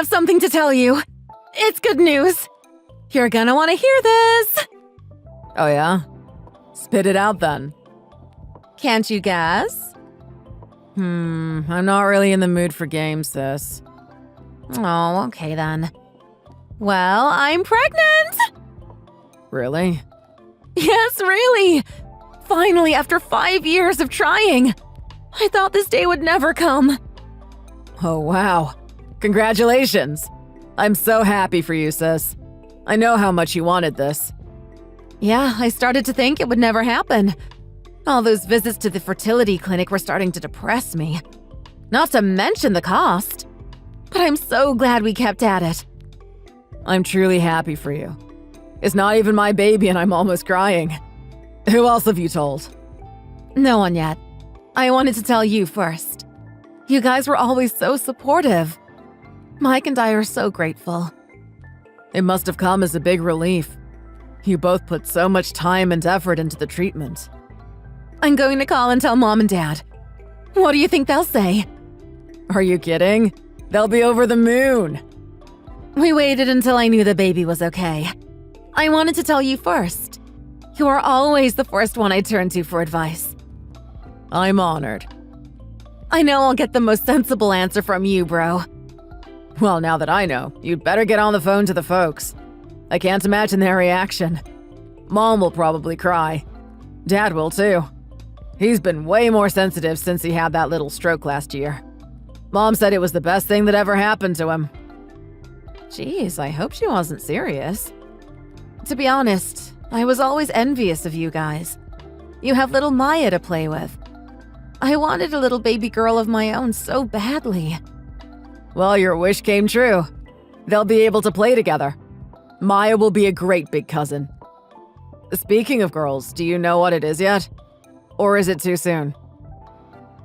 have something to tell you. It's good news. You're gonna want to hear this. Oh yeah? Spit it out then. Can't you guess? I'm not really in the mood for games, sis. Oh, okay then. Well, I'm pregnant! Really? Yes, really! Finally, after 5 years of trying. I thought this day would never come. Oh wow. Congratulations. I'm so happy for you, sis. I know how much you wanted this. Yeah, I started to think it would never happen. All those visits to the fertility clinic were starting to depress me. Not to mention the cost. But I'm so glad we kept at it. I'm truly happy for you. It's not even my baby and I'm almost crying. Who else have you told? No one yet. I wanted to tell you first. You guys were always so supportive. Mike and I are so grateful. It must have come as a big relief. You both put so much time and effort into the treatment. I'm going to call and tell Mom and Dad. What do you think they'll say? Are you kidding? They'll be over the moon. We waited until I knew the baby was okay. I wanted to tell you first. You are always the first one I turn to for advice. I'm honored. I know I'll get the most sensible answer from you, bro. Well, now that I know, you'd better get on the phone to the folks. I can't imagine their reaction. Mom will probably cry. Dad will too. He's been way more sensitive since he had that little stroke last year. Mom said it was the best thing that ever happened to him. Jeez, I hope she wasn't serious. To be honest, I was always envious of you guys. You have little Maya to play with. I wanted a little baby girl of my own so badly. Well, your wish came true. They'll be able to play together. Maya will be a great big cousin. Speaking of girls, do you know what it is yet? Or is it too soon?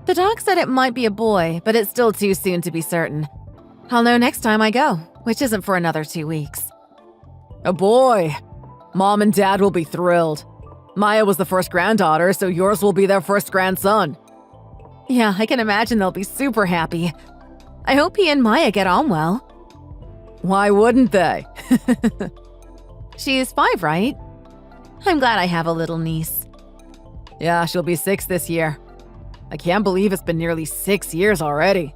The doc said it might be a boy, but it's still too soon to be certain. I'll know next time I go, which isn't for another 2 weeks. A boy! Mom and Dad will be thrilled. Maya was the first granddaughter, so yours will be their first grandson. Yeah, I can imagine they'll be super happy. I hope he and Maya get on well. Why wouldn't they? She's 5, right? I'm glad I have a little niece. Yeah, she'll be 6 this year. I can't believe it's been nearly 6 years already.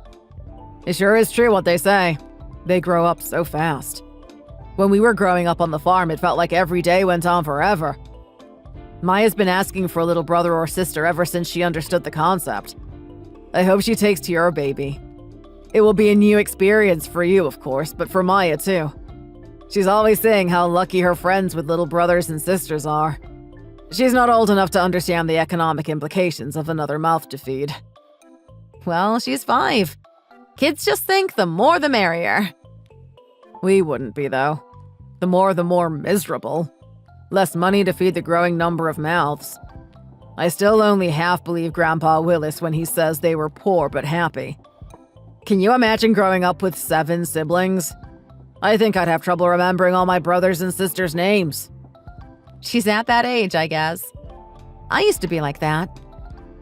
It sure is true what they say. They grow up so fast. When we were growing up on the farm, it felt like every day went on forever. Maya's been asking for a little brother or sister ever since she understood the concept. I hope she takes to your baby. It will be a new experience for you, of course, but for Maya too. She's always saying how lucky her friends with little brothers and sisters are. She's not old enough to understand the economic implications of another mouth to feed. Well, she's 5. Kids just think the more the merrier. We wouldn't be, though. The more miserable. Less money to feed the growing number of mouths. I still only half believe Grandpa Willis when he says they were poor but happy. Can you imagine growing up with 7 siblings? I think I'd have trouble remembering all my brothers and sisters' names. She's at that age, I guess. I used to be like that.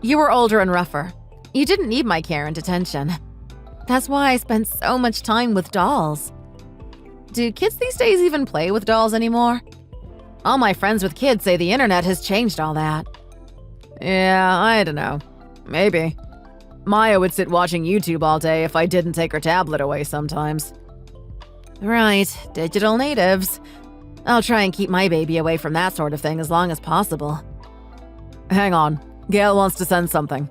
You were older and rougher. You didn't need my care and attention. That's why I spent so much time with dolls. Do kids these days even play with dolls anymore? All my friends with kids say the internet has changed all that. Yeah, I don't know. Maybe. Maya would sit watching YouTube all day if I didn't take her tablet away sometimes. Right, digital natives. I'll try and keep my baby away from that sort of thing as long as possible. Hang on. Gail wants to send something.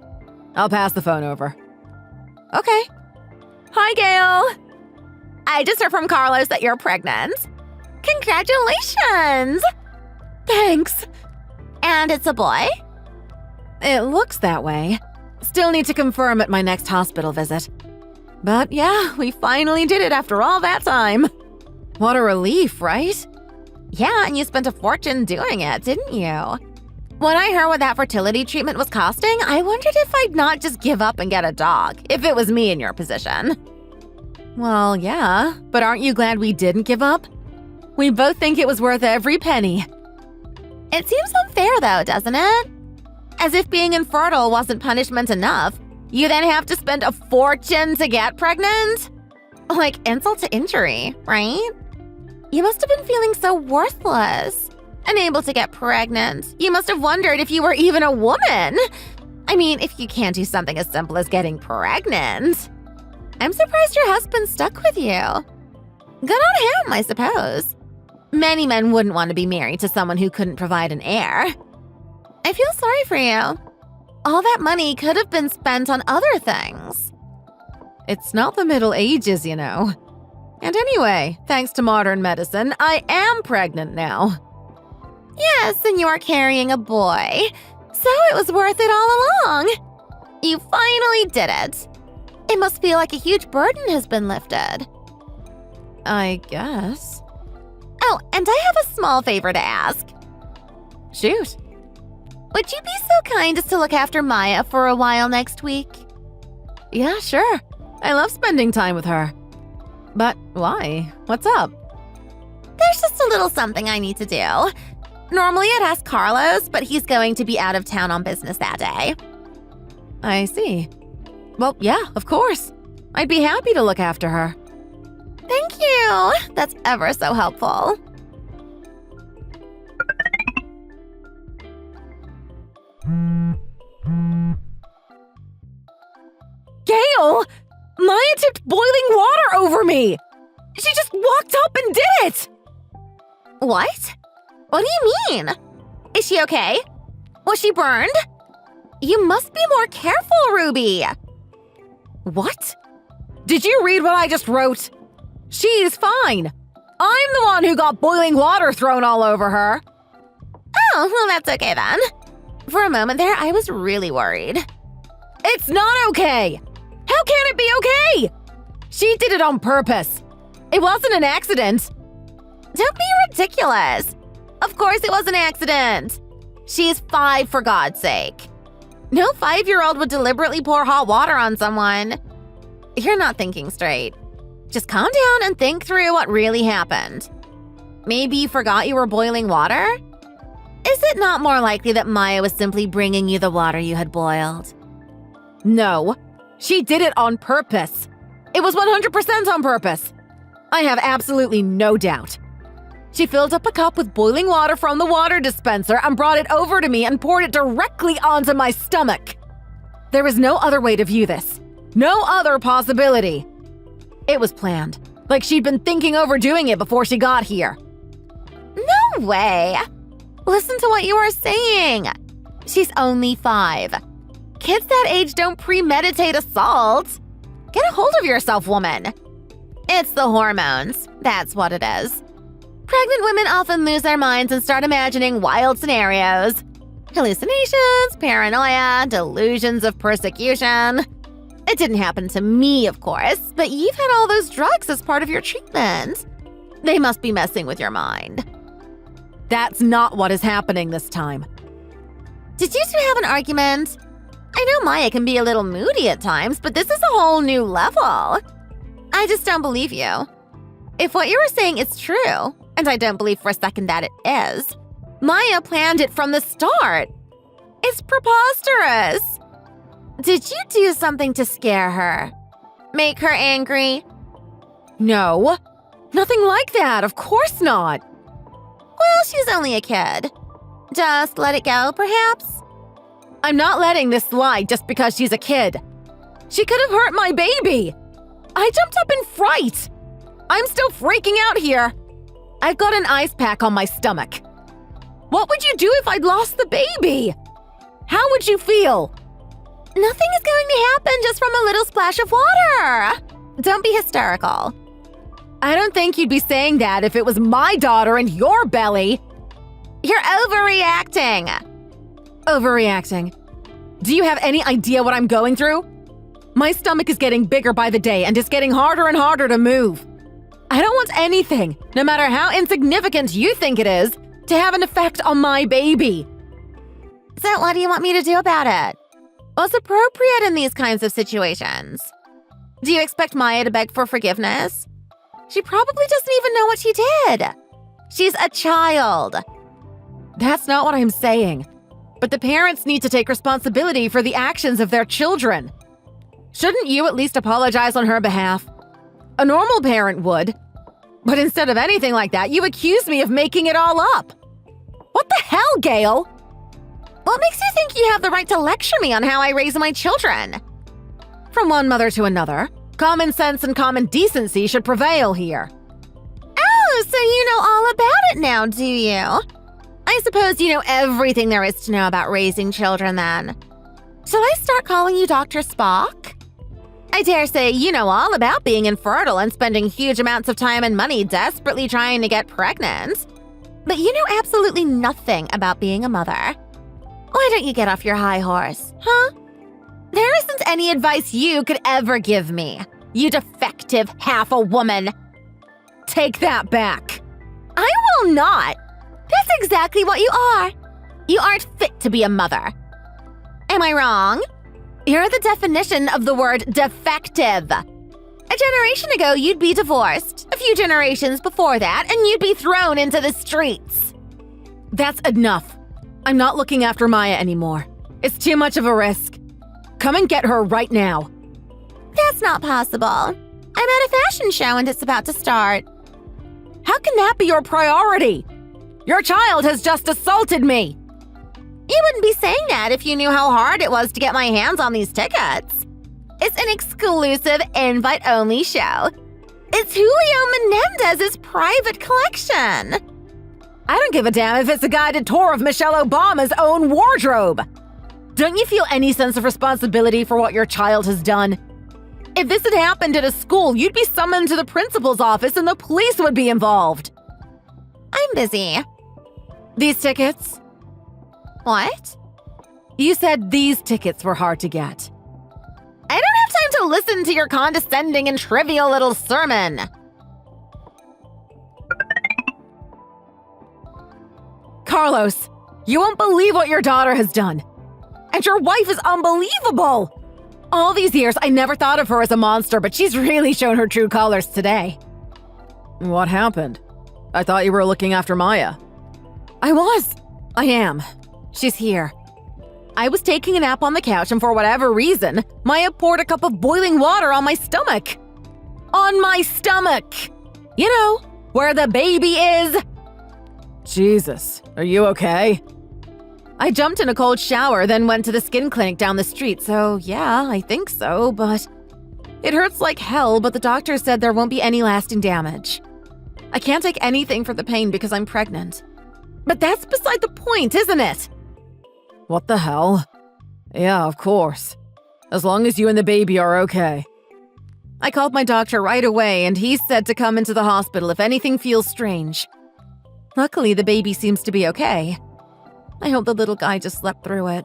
I'll pass the phone over. Okay. Hi, Gail. I just heard from Carlos that you're pregnant. Congratulations! Thanks. And it's a boy? It looks that way. Still need to confirm at my next hospital visit. But yeah, we finally did it after all that time. What a relief, right? Yeah, and you spent a fortune doing it, didn't you? When I heard what that fertility treatment was costing, I wondered if I'd not just give up and get a dog, if it was me in your position. Well, yeah, but aren't you glad we didn't give up? We both think it was worth every penny. It seems unfair though, doesn't it? As if being infertile wasn't punishment enough, you then have to spend a fortune to get pregnant? Like insult to injury, right? You must have been feeling so worthless. Unable to get pregnant. You must have wondered if you were even a woman. I mean, if you can't do something as simple as getting pregnant. I'm surprised your husband stuck with you. Good on him, I suppose. Many men wouldn't want to be married to someone who couldn't provide an heir. I feel sorry for you. All that money could have been spent on other things. It's not the Middle Ages, you know. And anyway, thanks to modern medicine, I am pregnant now. Yes, and you are carrying a boy. So it was worth it all along. You finally did it. It must feel like a huge burden has been lifted. I guess. Oh, and I have a small favor to ask. Shoot. Would you be so kind as to look after Maya for a while next week? Yeah, sure. I love spending time with her. But why? What's up? There's just a little something I need to do. Normally I'd ask Carlos, but he's going to be out of town on business that day. I see. Well, yeah, of course. I'd be happy to look after her. Thank you. That's ever so helpful. Gail! Maya tipped boiling water over me! She just walked up and did it! What? What do you mean? Is she okay? Was she burned? You must be more careful, Ruby. What? Did you read what I just wrote? She's fine. I'm the one who got boiling water thrown all over her. Oh, well, that's okay then. For a moment there, I was really worried. It's not okay. How can it be okay? She did it on purpose. It wasn't an accident. Don't be ridiculous. Of course it was an accident. She's 5, for God's sake. No 5-year-old would deliberately pour hot water on someone. You're not thinking straight. Just calm down and think through what really happened. Maybe you forgot you were boiling water? Is it not more likely that Maya was simply bringing you the water you had boiled? No, she did it on purpose. It was 100% on purpose. I have absolutely no doubt. She filled up a cup with boiling water from the water dispenser and brought it over to me and poured it directly onto my stomach. There is no other way to view this. No other possibility. It was planned, like she'd been thinking over doing it before she got here. No way. Listen to what you are saying. She's only 5. Kids that age don't premeditate assault. Get a hold of yourself, woman. It's the hormones. That's what it is. Pregnant women often lose their minds and start imagining wild scenarios. Hallucinations, paranoia, delusions of persecution. It didn't happen to me, of course, but you've had all those drugs as part of your treatment. They must be messing with your mind. That's not what is happening this time. Did you two have an argument? I know Maya can be a little moody at times, but this is a whole new level. I just don't believe you. If what you were saying is true, and I don't believe for a second that it is, Maya planned it from the start. It's preposterous. Did you do something to scare her? Make her angry? No, nothing like that, of course not. Well, she's only a kid. Just let it go, perhaps? I'm not letting this slide just because she's a kid. She could have hurt my baby. I jumped up in fright. I'm still freaking out here. I've got an ice pack on my stomach. What would you do if I'd lost the baby? How would you feel? Nothing is going to happen just from a little splash of water. Don't be hysterical. I don't think you'd be saying that if it was my daughter in your belly. You're overreacting. Overreacting. Do you have any idea what I'm going through? My stomach is getting bigger by the day and it's getting harder and harder to move. I don't want anything, no matter how insignificant you think it is, to have an effect on my baby. So what do you want me to do about it? What's appropriate in these kinds of situations? Do you expect Maya to beg for forgiveness? She probably doesn't even know what she did. She's a child. That's not what I'm saying. But the parents need to take responsibility for the actions of their children. Shouldn't you at least apologize on her behalf? A normal parent would. But instead of anything like that, you accuse me of making it all up. What the hell, Gail? What makes you think you have the right to lecture me on how I raise my children? From one mother to another, common sense and common decency should prevail here. Oh, so you know all about it now, do you? I suppose you know everything there is to know about raising children then. Shall I start calling you Dr. Spock? I dare say you know all about being infertile and spending huge amounts of time and money desperately trying to get pregnant. But you know absolutely nothing about being a mother. Why don't you get off your high horse, huh? There isn't any advice you could ever give me, you defective half-a-woman. Take that back. I will not. That's exactly what you are. You aren't fit to be a mother. Am I wrong? You're the definition of the word defective. A generation ago, you'd be divorced. A few generations before that, and you'd be thrown into the streets. That's enough. I'm not looking after Maya anymore. It's too much of a risk. Come and get her right now. That's not possible. I'm at a fashion show and it's about to start. How can that be your priority? Your child has just assaulted me. You wouldn't be saying that if you knew how hard it was to get my hands on these tickets. It's an exclusive invite-only show. It's Julio Menendez's private collection. I don't give a damn if it's a guided tour of Michelle Obama's own wardrobe. Don't you feel any sense of responsibility for what your child has done? If this had happened at a school, you'd be summoned to the principal's office and the police would be involved. I'm busy. These tickets? What? You said these tickets were hard to get. I don't have time to listen to your condescending and trivial little sermon. Carlos, you won't believe what your daughter has done. And your wife is unbelievable. All these years, I never thought of her as a monster, but she's really shown her true colors today. What happened? I thought you were looking after Maya. I was. I am. She's here. I was taking a nap on the couch, and for whatever reason, Maya poured a cup of boiling water on my stomach. On my stomach! You know, where the baby is. Jesus, are you okay? I jumped in a cold shower, then went to the skin clinic down the street, so yeah, I think so, but it hurts like hell, but the doctor said there won't be any lasting damage. I can't take anything for the pain because I'm pregnant. But that's beside the point, isn't it? What the hell? Yeah, of course. As long as you and the baby are okay. I called my doctor right away, and he said to come into the hospital if anything feels strange. Luckily, the baby seems to be okay. I hope the little guy just slept through it.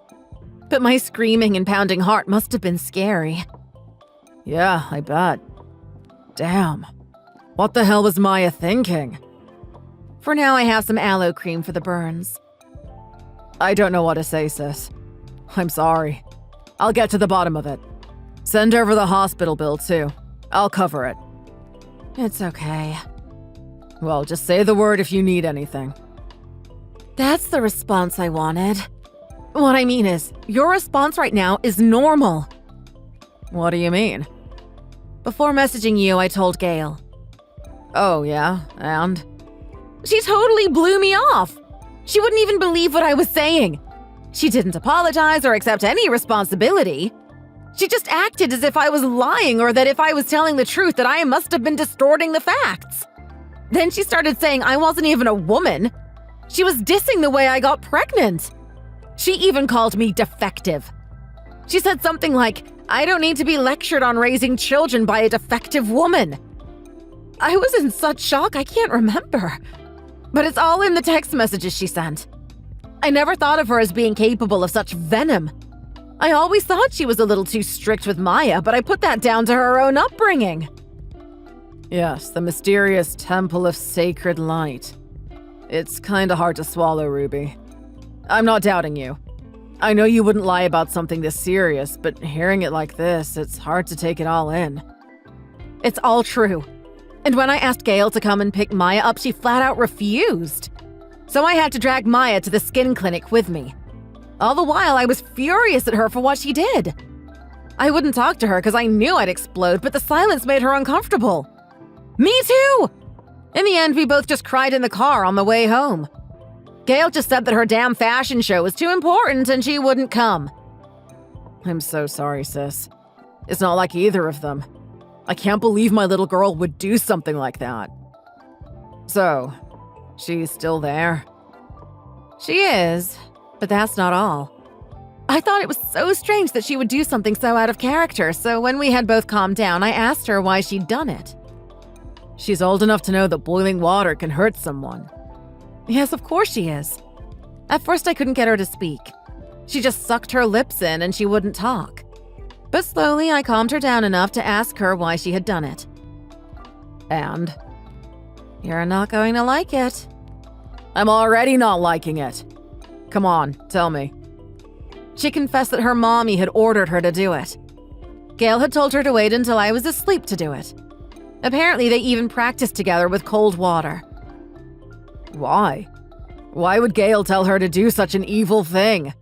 But my screaming and pounding heart must have been scary. Yeah, I bet. Damn. What the hell was Maya thinking? For now, I have some aloe cream for the burns. I don't know what to say, sis. I'm sorry. I'll get to the bottom of it. Send over the hospital bill, too. I'll cover it. It's okay. Well, just say the word if you need anything. That's the response I wanted. What I mean is, your response right now is normal. What do you mean? Before messaging you, I told Gail. Oh, yeah? And? She totally blew me off. She wouldn't even believe what I was saying. She didn't apologize or accept any responsibility. She just acted as if I was lying or that if I was telling the truth that I must have been distorting the facts. Then she started saying I wasn't even a woman. She was dissing the way I got pregnant. She even called me defective. She said something like, I don't need to be lectured on raising children by a defective woman. I was in such shock I can't remember. But it's all in the text messages she sent. I never thought of her as being capable of such venom. I always thought she was a little too strict with Maya, but I put that down to her own upbringing. Yes, the mysterious Temple of Sacred Light. It's kinda hard to swallow, Ruby. I'm not doubting you. I know you wouldn't lie about something this serious, but hearing it like this, it's hard to take it all in. It's all true. And when I asked Gail to come and pick Maya up, she flat out refused. So I had to drag Maya to the skin clinic with me. All the while, I was furious at her for what she did. I wouldn't talk to her because I knew I'd explode, but the silence made her uncomfortable. Me too! In the end, we both just cried in the car on the way home. Gail just said that her damn fashion show was too important and she wouldn't come. I'm so sorry, sis. It's not like either of them. I can't believe my little girl would do something like that. So, she's still there? She is, but that's not all. I thought it was so strange that she would do something so out of character, so when we had both calmed down, I asked her why she'd done it. She's old enough to know that boiling water can hurt someone. Yes, of course she is. At first, I couldn't get her to speak. She just sucked her lips in and she wouldn't talk. But slowly, I calmed her down enough to ask her why she had done it. And? You're not going to like it. I'm already not liking it. Come on, tell me. She confessed that her mommy had ordered her to do it. Gail had told her to wait until I was asleep to do it. Apparently, they even practiced together with cold water. Why? Why would Gail tell her to do such an evil thing?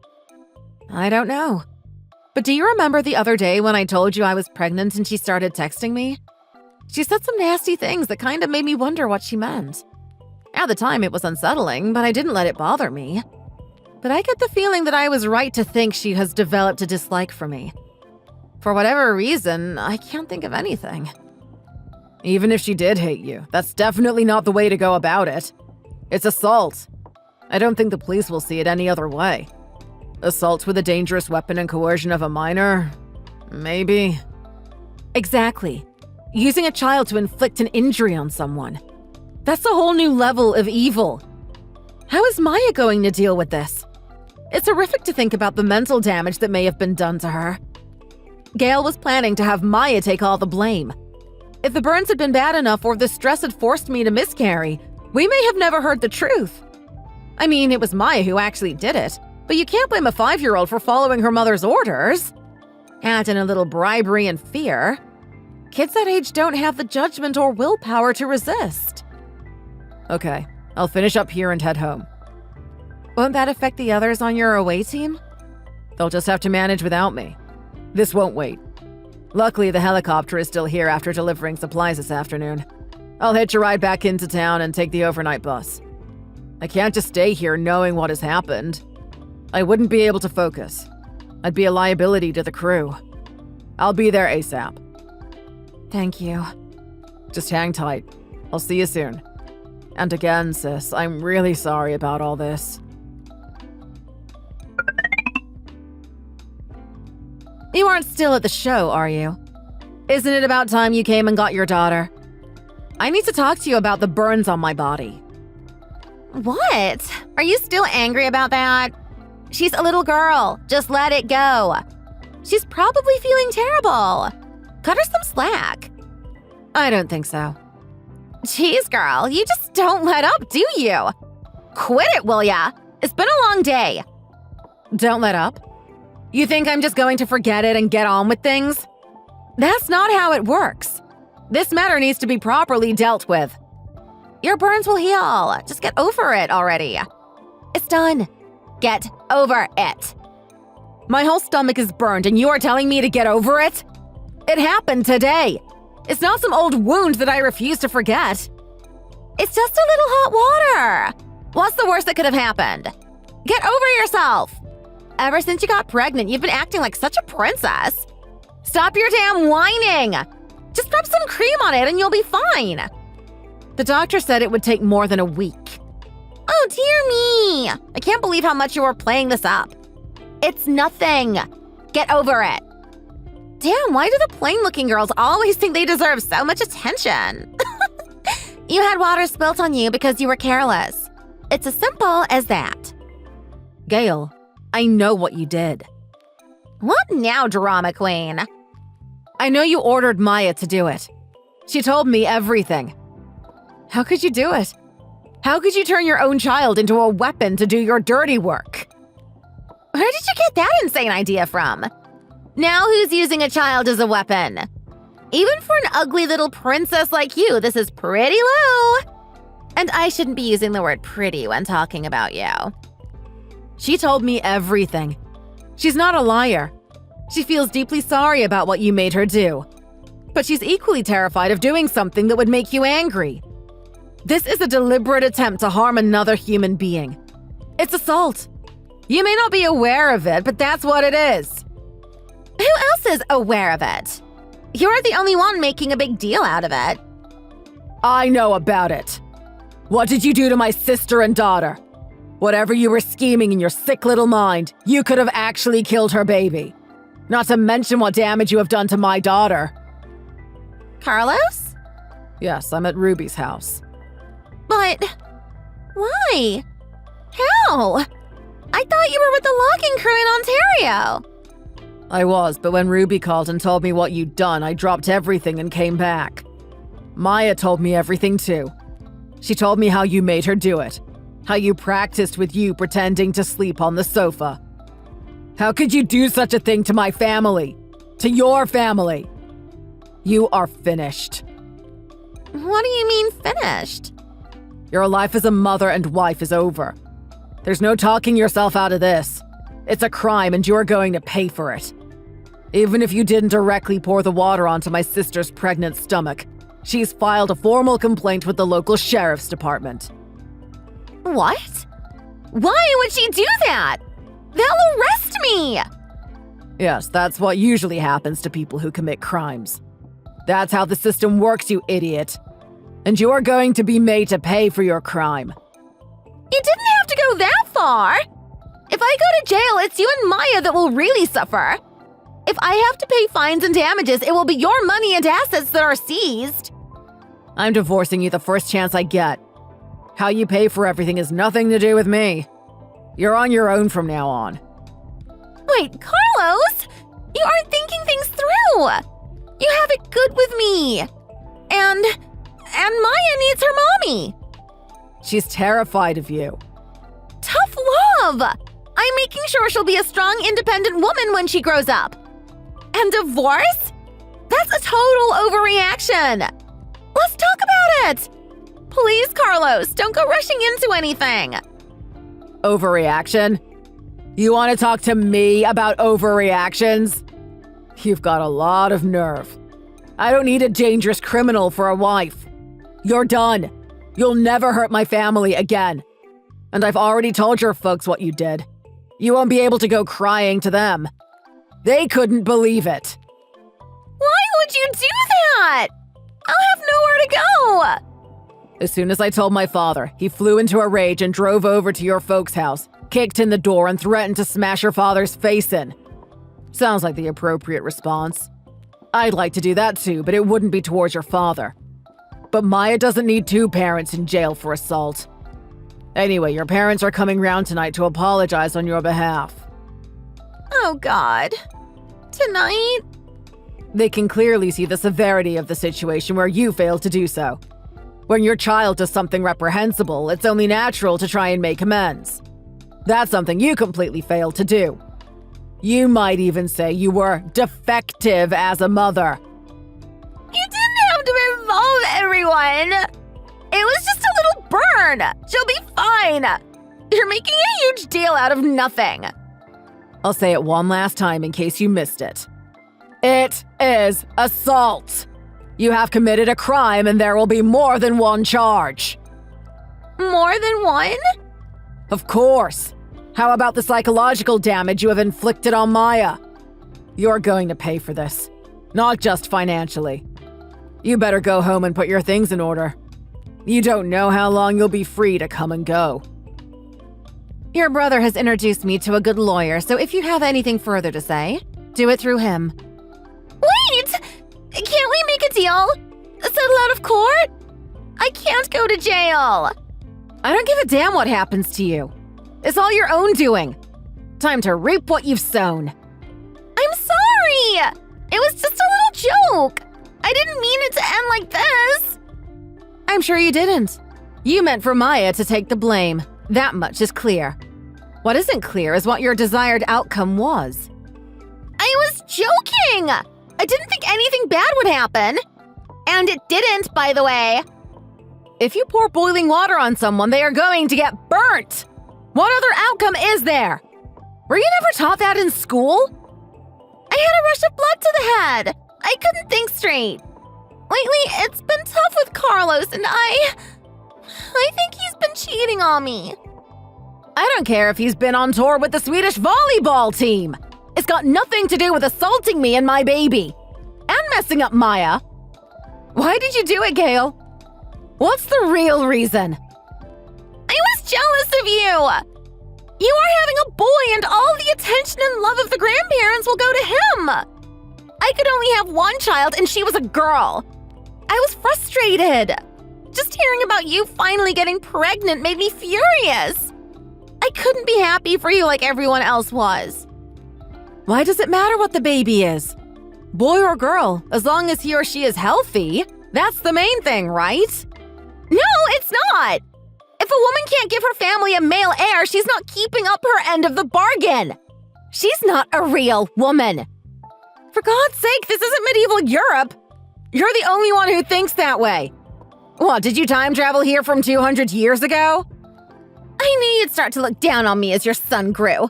I don't know. But do you remember the other day when I told you I was pregnant and she started texting me? She said some nasty things that kind of made me wonder what she meant. At the time, it was unsettling, but I didn't let it bother me. But I get the feeling that I was right to think she has developed a dislike for me. For whatever reason, I can't think of anything. Even if she did hate you, that's definitely not the way to go about it. It's assault. I don't think the police will see it any other way. Assault with a dangerous weapon and coercion of a minor? Maybe. Exactly. Using a child to inflict an injury on someone. That's a whole new level of evil. How is Maya going to deal with this? It's horrific to think about the mental damage that may have been done to her. Gail was planning to have Maya take all the blame. If the burns had been bad enough or the stress had forced me to miscarry, we may have never heard the truth. I mean, it was Maya who actually did it, but you can't blame a 5-year-old for following her mother's orders. Add in a little bribery and fear. Kids that age don't have the judgment or willpower to resist. Okay, I'll finish up here and head home. Won't that affect the others on your away team? They'll just have to manage without me. This won't wait. Luckily, the helicopter is still here after delivering supplies this afternoon. I'll hitch a ride back into town and take the overnight bus. I can't just stay here knowing what has happened. I wouldn't be able to focus. I'd be a liability to the crew. I'll be there ASAP. Thank you. Just hang tight. I'll see you soon. And again, sis, I'm really sorry about all this. You aren't still at the show, are you? Isn't it about time you came and got your daughter? I need to talk to you about the burns on my body. What? Are you still angry about that? She's a little girl. Just let it go. She's probably feeling terrible. Cut her some slack. I don't think so. Jeez, girl, you just don't let up, do you? Quit it, will ya? It's been a long day. Don't let up? You think I'm just going to forget it and get on with things? That's not how it works. This matter needs to be properly dealt with. Your burns will heal. Just get over it already. It's done. Get over it. My whole stomach is burned and you are telling me to get over it? It happened today. It's not some old wound that I refuse to forget. It's just a little hot water. What's the worst that could have happened? Get over yourself. Ever since you got pregnant, you've been acting like such a princess. Stop your damn whining. Just rub some cream on it and you'll be fine. The doctor said it would take more than a week. Oh, dear me. I can't believe how much you are playing this up. It's nothing. Get over it. Damn, why do the plain-looking girls always think they deserve so much attention? You had water spilt on you because you were careless. It's as simple as that. Gail, I know what you did. What now, drama queen? I know you ordered Maya to do it. She told me everything. How could you do it? How could you turn your own child into a weapon to do your dirty work? Where did you get that insane idea from? Now who's using a child as a weapon? Even for an ugly little princess like you, this is pretty low. And I shouldn't be using the word pretty when talking about you. She told me everything. She's not a liar. She feels deeply sorry about what you made her do. But she's equally terrified of doing something that would make you angry. This is a deliberate attempt to harm another human being. It's assault. You may not be aware of it, but that's what it is. Who else is aware of it? You're the only one making a big deal out of it. I know about it. What did you do to my sister and daughter? Whatever you were scheming in your sick little mind, you could have actually killed her baby. Not to mention what damage you have done to my daughter. Carlos? Yes, I'm at Ruby's house. But why? How? I thought you were with the logging crew in Ontario. I was, but when Ruby called and told me what you'd done, I dropped everything and came back. Maya told me everything too. She told me how you made her do it. How you practiced with you pretending to sleep on the sofa. How could you do such a thing to my family? To your family? You are finished. What do you mean finished? Your life as a mother and wife is over. There's no talking yourself out of this. It's a crime and you're going to pay for it. Even if you didn't directly pour the water onto my sister's pregnant stomach, she's filed a formal complaint with the local sheriff's department. What? Why would she do that? They'll arrest me! Yes, that's what usually happens to people who commit crimes. That's how the system works, you idiot. And you're going to be made to pay for your crime. You didn't have to go that far. If I go to jail, it's you and Maya that will really suffer. If I have to pay fines and damages, it will be your money and assets that are seized. I'm divorcing you the first chance I get. How you pay for everything has nothing to do with me. You're on your own from now on. Wait, Carlos! You aren't thinking things through! You have it good with me! And Maya needs her mommy! She's terrified of you. Tough love! I'm making sure she'll be a strong, independent woman when she grows up. And divorce? That's a total overreaction! Let's talk about it! Please, Carlos, don't go rushing into anything. Overreaction? You want to talk to me about overreactions? You've got a lot of nerve. I don't need a dangerous criminal for a wife. You're done. You'll never hurt my family again. And I've already told your folks what you did. You won't be able to go crying to them. They couldn't believe it. Why would you do that? I'll have nowhere to go. As soon as I told my father, he flew into a rage and drove over to your folks' house, kicked in the door, and threatened to smash your father's face in. Sounds like the appropriate response. I'd like to do that too, but it wouldn't be towards your father. But Maya doesn't need two parents in jail for assault. Anyway, your parents are coming round tonight to apologize on your behalf. Oh, God. Tonight? They can clearly see the severity of the situation where you failed to do so. When your child does something reprehensible, it's only natural to try and make amends. That's something you completely failed to do. You might even say you were defective as a mother. You didn't have to involve everyone. It was just a little burn. She'll be fine. You're making a huge deal out of nothing. I'll say it one last time in case you missed it. It is assault. You have committed a crime and there will be more than one charge. More than one? Of course. How about the psychological damage you have inflicted on Maya? You're going to pay for this, not just financially. You better go home and put your things in order. You don't know how long you'll be free to come and go. Your brother has introduced me to a good lawyer, so if you have anything further to say, do it through him. Wait! Can't we make a deal? Settle out of court? I can't go to jail. I don't give a damn what happens to you. It's all your own doing. Time to reap what you've sown. I'm sorry! It was just a little joke. I didn't mean it to end like this. I'm sure you didn't. You meant for Maya to take the blame. That much is clear. What isn't clear is what your desired outcome was. I was joking! I didn't think anything bad would happen. And it didn't, by the way. If you pour boiling water on someone, they are going to get burnt. What other outcome is there? Were you never taught that in school? I had a rush of blood to the head. I couldn't think straight. Lately, it's been tough with Carlos, and I think he's been cheating on me. I don't care if he's been on tour with the Swedish volleyball team. It's got nothing to do with assaulting me and my baby. And messing up Maya. Why did you do it, Gail? What's the real reason? I was jealous of you. You are having a boy, and all the attention and love of the grandparents will go to him. I could only have one child, and she was a girl. I was frustrated. Just hearing about you finally getting pregnant made me furious. I couldn't be happy for you like everyone else was. Why does it matter what the baby is? Boy or girl, as long as he or she is healthy, that's the main thing, right? No, it's not. If a woman can't give her family a male heir, she's not keeping up her end of the bargain. She's not a real woman. For God's sake, this isn't medieval Europe. You're the only one who thinks that way. What, did you time travel here from 200 years ago? I knew you'd start to look down on me as your son grew.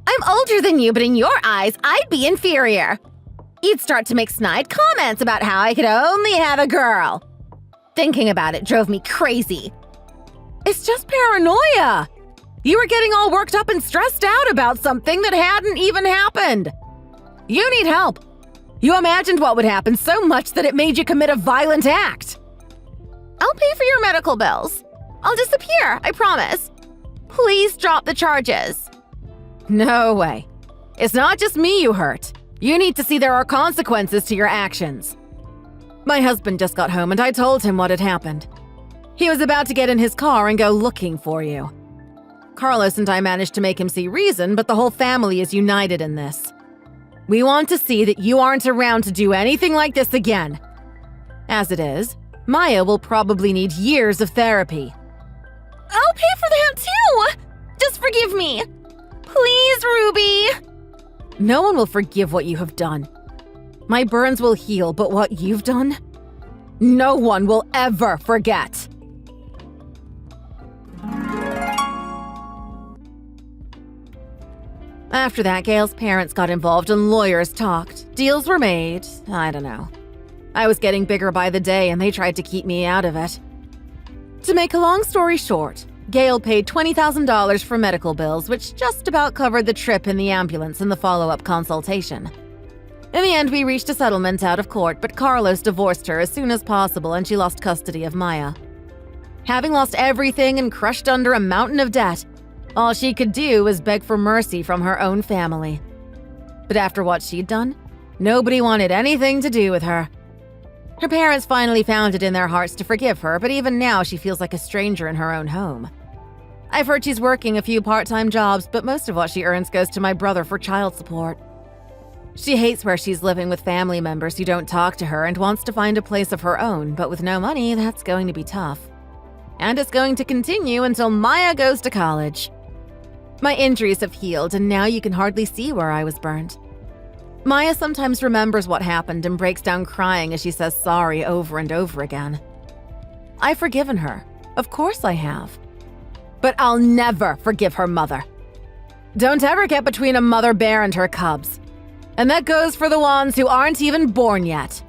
I'm older than you, but in your eyes, I'd be inferior. You'd start to make snide comments about how I could only have a girl. Thinking about it drove me crazy. It's just paranoia. You were getting all worked up and stressed out about something that hadn't even happened. You need help. You imagined what would happen so much that it made you commit a violent act. I'll pay for your medical bills. I'll disappear, I promise. Please drop the charges. No way. It's not just me you hurt. You need to see there are consequences to your actions. My husband just got home and I told him what had happened. He was about to get in his car and go looking for you. Carlos and I managed to make him see reason, but the whole family is united in this. We want to see that you aren't around to do anything like this again. As it is, Maya will probably need years of therapy. I'll pay for that too! Just forgive me. Please, Ruby. No one will forgive what you have done. My burns will heal, but what you've done, no one will ever forget. After that, Gail's parents got involved and lawyers talked. Deals were made. I don't know. I was getting bigger by the day and they tried to keep me out of it. To make a long story short, Gail paid $20,000 for medical bills, which just about covered the trip in the ambulance and the follow-up consultation. In the end, we reached a settlement out of court, but Carlos divorced her as soon as possible and she lost custody of Maya. Having lost everything and crushed under a mountain of debt, all she could do was beg for mercy from her own family. But after what she'd done, nobody wanted anything to do with her. Her parents finally found it in their hearts to forgive her, but even now she feels like a stranger in her own home. I've heard she's working a few part-time jobs, but most of what she earns goes to my brother for child support. She hates where she's living with family members who don't talk to her and wants to find a place of her own, but with no money, that's going to be tough. And it's going to continue until Maya goes to college. My injuries have healed, and now you can hardly see where I was burned. Maya sometimes remembers what happened and breaks down crying as she says sorry over and over again. I've forgiven her. Of course I have. But I'll never forgive her mother. Don't ever get between a mother bear and her cubs. And that goes for the ones who aren't even born yet.